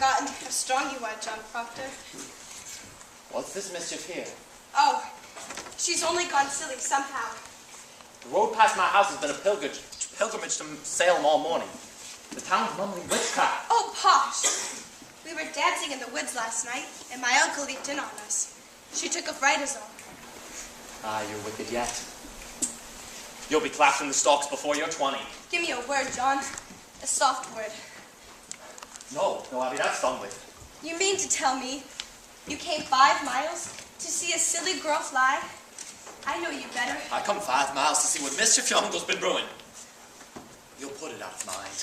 forgotten how strong you are, John Proctor. What's this mischief here? Oh, she's only gone silly somehow. The road past my house has been a pilgrimage to Salem all morning. The town's mumbling witchcraft. Oh, Posh! We were dancing in the woods last night, and my uncle leaped in on us. She took a fright as all. Ah, you're wicked yet. You'll be clapped in the stocks before you're 20. Give me a word, John. A soft word. No, Abby, that's done with. You mean to tell me you came 5 miles to see a silly girl fly? I know you better. I come 5 miles to see what mischief your uncle's been brewing. You'll put it out of mind.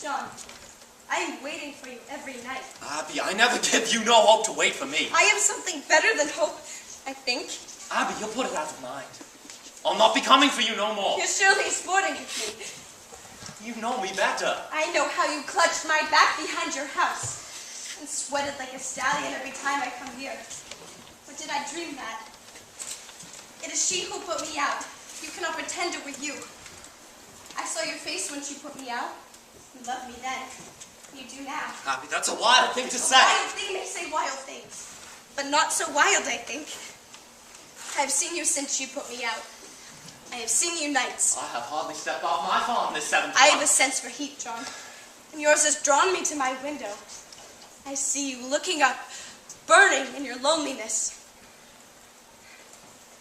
John, I am waiting for you every night. Abby, I never give you no hope to wait for me. I am something better than hope, I think. Abby, you'll put it out of mind. I'll not be coming for you no more. You're surely sporting with me. You know me better. I know how you clutched my back behind your house and sweated like a stallion every time I come here. Or did I dream that? It is she who put me out. You cannot pretend it were you. I saw your face when she put me out. You loved me then. You do now. Abby, that's a wild thing to say. A wild thing may say wild things, but not so wild, I think. I have seen you since you put me out. I have seen you nights. I have hardly stepped off my farm this 7th month. I have a sense for heat, John, and yours has drawn me to my window. I see you looking up, burning in your loneliness.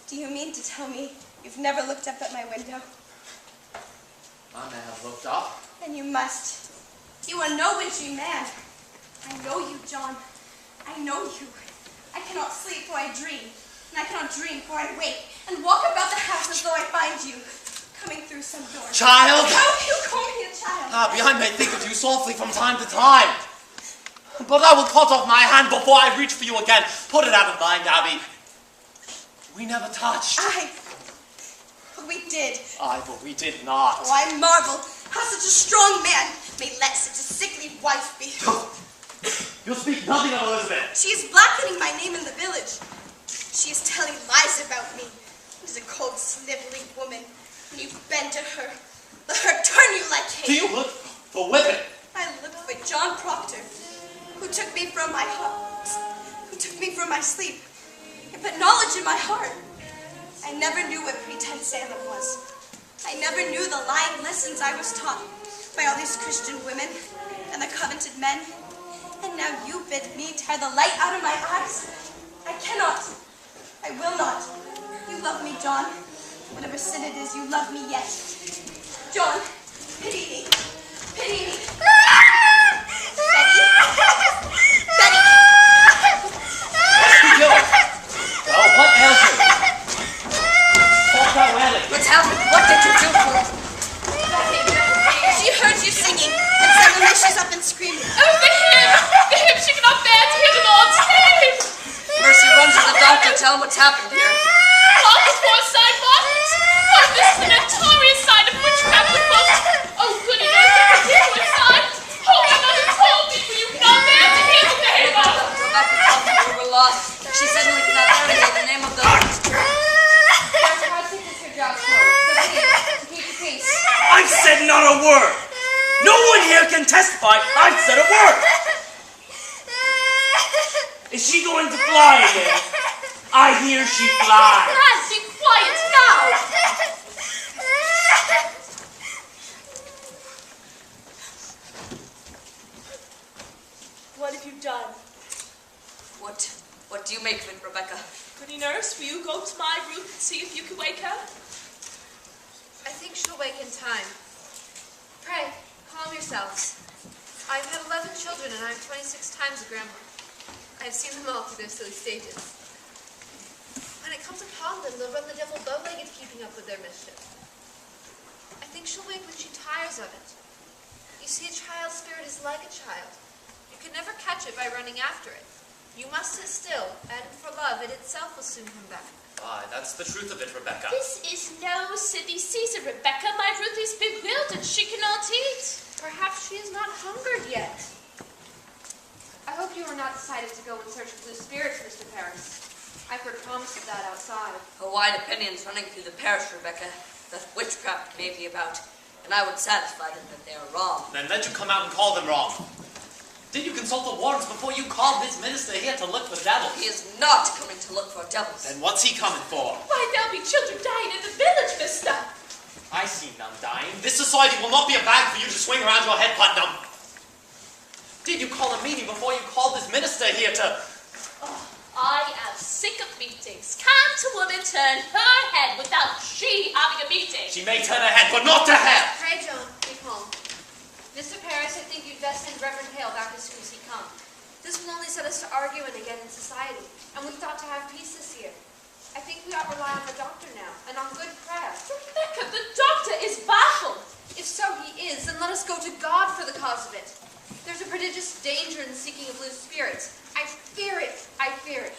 Do you mean to tell me you've never looked up at my window? I may have looked up. Then you must. You are no wintry man. I know you, John. I know you. I cannot sleep for I dream, and I cannot dream for I wake, and walk about the house as though I find you, coming through some door. Child! How do you call me a child? Abby, I may think of you softly from time to time, but I will cut off my hand before I reach for you again. Put it out of mind, Abby. We never touched. But we did. Aye, but we did not. Oh, I marvel how such a strong man may let such a sickly wife be. You'll speak nothing of Elizabeth. She is blackening my name in the village. She is telling lies about me. It is a cold, sniveling woman. When you bend to her, let her turn you like hay. Do you look for whipping? I look for John Proctor, who took me from my heart, who took me from my sleep, and put knowledge in my heart. I never knew what pretense Salem was. I never knew the lying lessons I was taught by all these Christian women and the covenanted men. And now you bid me tear the light out of my eyes. I cannot. I will not. You love me, John. Whatever sin it is, you love me yet. John, pity me. Pity me. Betty? Betty! What's he doing? Well, what ails you? Talk that wailing. What's happened? What did you do to her? She heard you singing, and suddenly she's up and screaming. Oh, the hymn! She cannot bear to hear the Lord's name! Mercy, run to the doctor, tell him what's happened here. What is foresight, Martins? What, this is a notorious sign of witchcraft with folks. Oh, goody knows the particular sign. Holy Mother told me, but you cannot bear to hear the name of. Rebecca told me we were lost. She suddenly cannot bear to hear the name of the Lord. Doctor, how sick is your job, sir? To keep the peace. I've said not a word. No one here can testify I've said a word. Is she going to fly again? I hear she flies. Lads, be quiet now. What have you done? What do you make of it, Rebecca? Pretty nurse, will you go to my room and see if you can wake her? I think she'll wake in time. Pray, calm yourselves. I've had 11 children and I'm 26 times a grandma. I've seen them all through their silly stages. When it comes upon them, they'll run the devil bow-legged keeping up with their mischief. I think she'll wake when she tires of it. You see, a child's spirit is like a child. You can never catch it by running after it. You must sit still, and for love, it itself will soon come back. Aye, that's the truth of it, Rebecca. This is no silly season, Rebecca. My Ruth is bewildered. She cannot eat. Perhaps she is not hungered yet. I hope you are not decided to go in search of blue spirits, Mr. Paris. I've heard promise of that outside. A wide opinions running through the parish, Rebecca, that witchcraft may be about, and I would satisfy them that they are wrong. Then let you come out and call them wrong. Did you consult the wardens before you called this minister here to look for devils? He is not coming to look for devils. Then what's he coming for? Why, there'll be children dying in the village, mister. I see none dying. This society will not be a bag for you to swing around your head, Putnam. Did you call a meeting before you called this minister here to... Oh, I am sick of meetings. Can't a woman turn her head without she having a meeting? She may turn her head, but not to hell. Pray, John, be calm. Mr. Paris, I think you'd best send Reverend Hale back as soon as he comes. This will only set us to arguing again in society, and we thought to have peace this year. I think we ought to rely on the doctor now, and on good prayer. Rebecca, the doctor is baffled. If so he is, then let us go to God for the cause of it. There's a prodigious danger in seeking of loose spirits. I fear it. I fear it.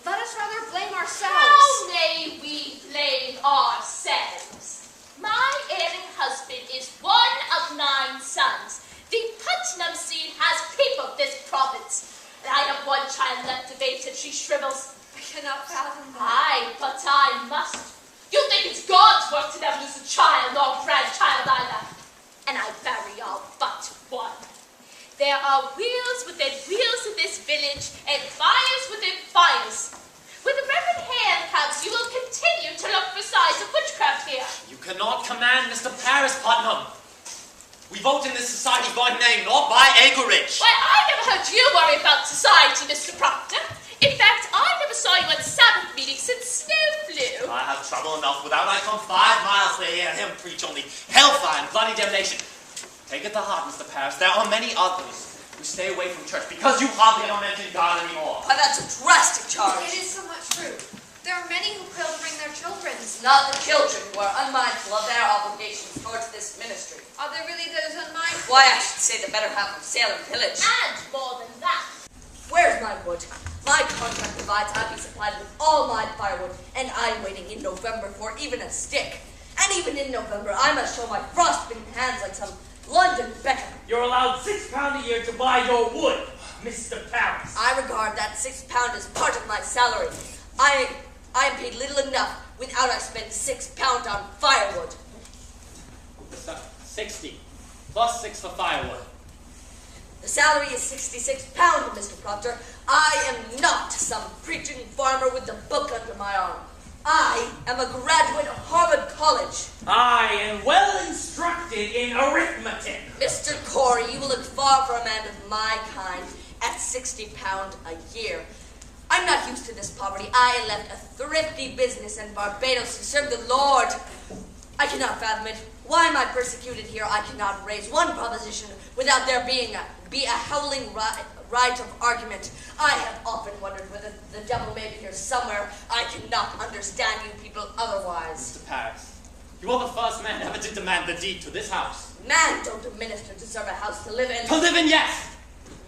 Let us rather blame ourselves. How may we blame ourselves? My erring husband is one of 9 sons. The Putnam seed has peopled this province. And I have one child left to bait till she shrivels. I cannot fathom that. Aye, but I must. You think it's God's work to never lose a child or grandchild either. And I bury all but one. There are wheels within wheels in this village, and fires within fires. When the Reverend Hale comes, you will continue to look for signs of witchcraft here. You cannot command Mr. Paris, Putnam. We vote in this society by name, not by acreage. Why, I never heard you worry about society, Mr. Proctor. In fact, I never saw you at Sabbath meeting since snow flew. I have trouble enough without I come 5 miles to hear him preach only hellfire and bloody damnation. Take it to heart, Mr. Paris. There are many others who stay away from church because you hardly ever mention God anymore. Why, that's a drastic charge. It is somewhat true. There are many who fail to bring their children. It's not the children who are unmindful of their obligations towards this ministry. Are there really those unmindful? Why, I should say the better half of Salem village. And more than that. Where's my wood? My contract provides I be supplied with all my firewood, and I'm waiting in November for even a stick. And even in November, I must show my frostbitten hands like some London Beckham. You're allowed £6 a year to buy your wood, Mr. Paris. I regard that £6 as part of my salary. I am paid little enough without I spend £6 on firewood. 60, plus 6 for firewood. The salary is £66, Mr. Proctor. I am not some preaching farmer with the book under my arm. I am a graduate of Harvard College. I am well instructed in arithmetic. Mr. Corey, you will look far for a man of my kind at £60 a year. I'm not used to this poverty. I left a thrifty business in Barbados to serve the Lord. I cannot fathom it. Why am I persecuted here? I cannot raise one proposition without there being a howling right of argument. I have often wondered whether the devil may be here somewhere. I cannot understand you people otherwise. Mr. Paris, you are the first man ever to demand the deed to this house. Man don't a minister deserve a house to live in. To live in, yes!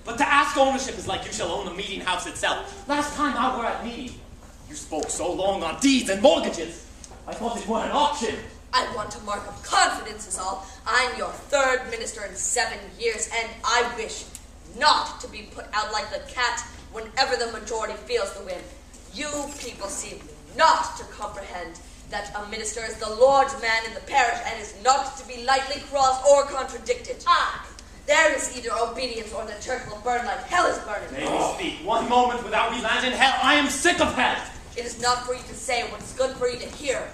But to ask ownership is like you shall own the meeting house itself. Last time I were at meeting, you spoke so long on deeds and mortgages. I thought it were an auction. I want a mark of confidence is all. I'm your 3rd minister in 7 years, and I wish not to be put out like the cat whenever the majority feels the wind. You people seem not to comprehend that a minister is the Lord's man in the parish and is not to be lightly crossed or contradicted. There is either obedience or the church will burn like hell is burning. May we speak 1 moment without we land in hell. I am sick of hell. It is not for you to say what's good for you to hear.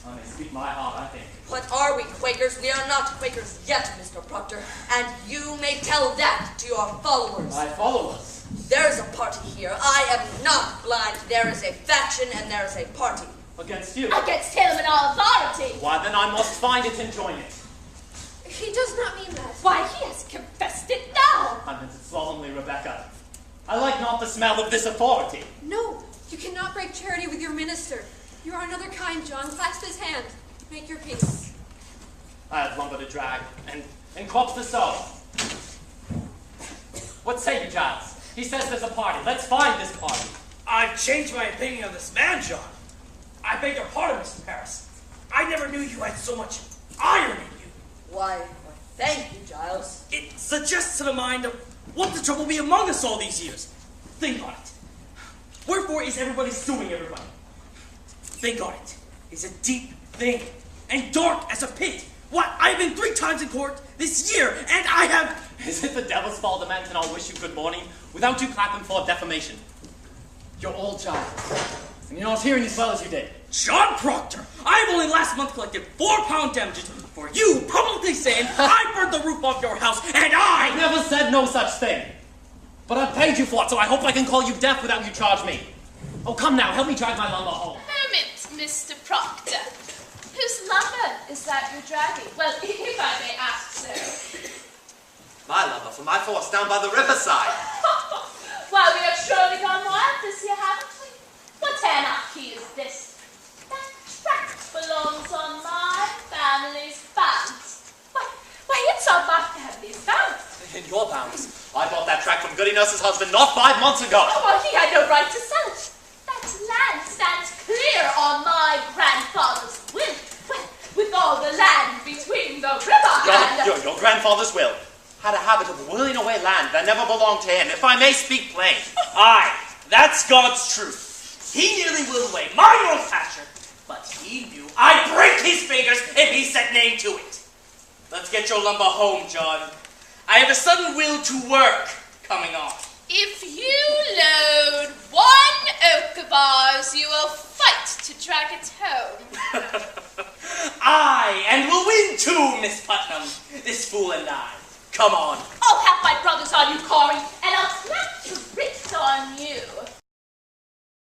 I may speak my heart, I think. What are we, Quakers? We are not Quakers yet, Mr. Proctor, and you may tell that to your followers. My followers. There is a party here. I am not blind. There is a faction and there is a party. Against you. Against him in all authority. Why, then I must find it and join it. He does not mean that. Why, he has confessed it now. I meant it solemnly, Rebecca. I like not the smell of this authority. No, you cannot break charity with your minister. You are another kind, John. Clasp his hand. Make your peace. I have lumber to drag, and crops to sow. What say you, Giles? He says there's a party. Let's find this party. I've changed my opinion of this man, John. I beg your pardon, Mr. Paris. I never knew you had so much iron in you. Why, thank you, Giles. It suggests to the mind of what the trouble be among us all these years. Think on it. Wherefore is everybody suing everybody? Think on it. It's a deep thing, and dark as a pit. What? I've been 3 times in court this year, and I have Is it the devil's fault a man cannot wish you good morning without you clapping for defamation? You're old, John, and you're not hearing as well as you did. John Proctor, I've only last month collected £4 damages for you publicly saying I burned the roof off your house, and I never said no such thing. But I've paid you for it, so I hope I can call you deaf without you charge me. Oh, come now, help me drag my lumber home. Hermit, Mr. Proctor. Whose lumber is that you're dragging? Well, if I may ask, sir. My lumber for my force down by the riverside. Well, we have surely gone wild this year, haven't we? What anarchy is this? That tract belongs on my family's bounds. Why, it's on my family's bounds. In your bounds. I bought that tract from Goody Nurse's husband not 5 months ago. Oh, well, he had no right to sell it. That land stands clear on my grandfather's will. Well, with all the land between the river and... Your grandfather's will had a habit of willing away land that never belonged to him, if I may speak plain. Aye, that's God's truth. He nearly willed away my own pasture, but he knew I'd break his fingers if he set name to it. Let's get your lumber home, John. I have a sudden will to work coming on. If you load 1 oak of ours, you will fight to drag it home. Aye, and we'll win too, Miss Putnam, this fool and I. Come on. I'll have my brothers on you, Corey.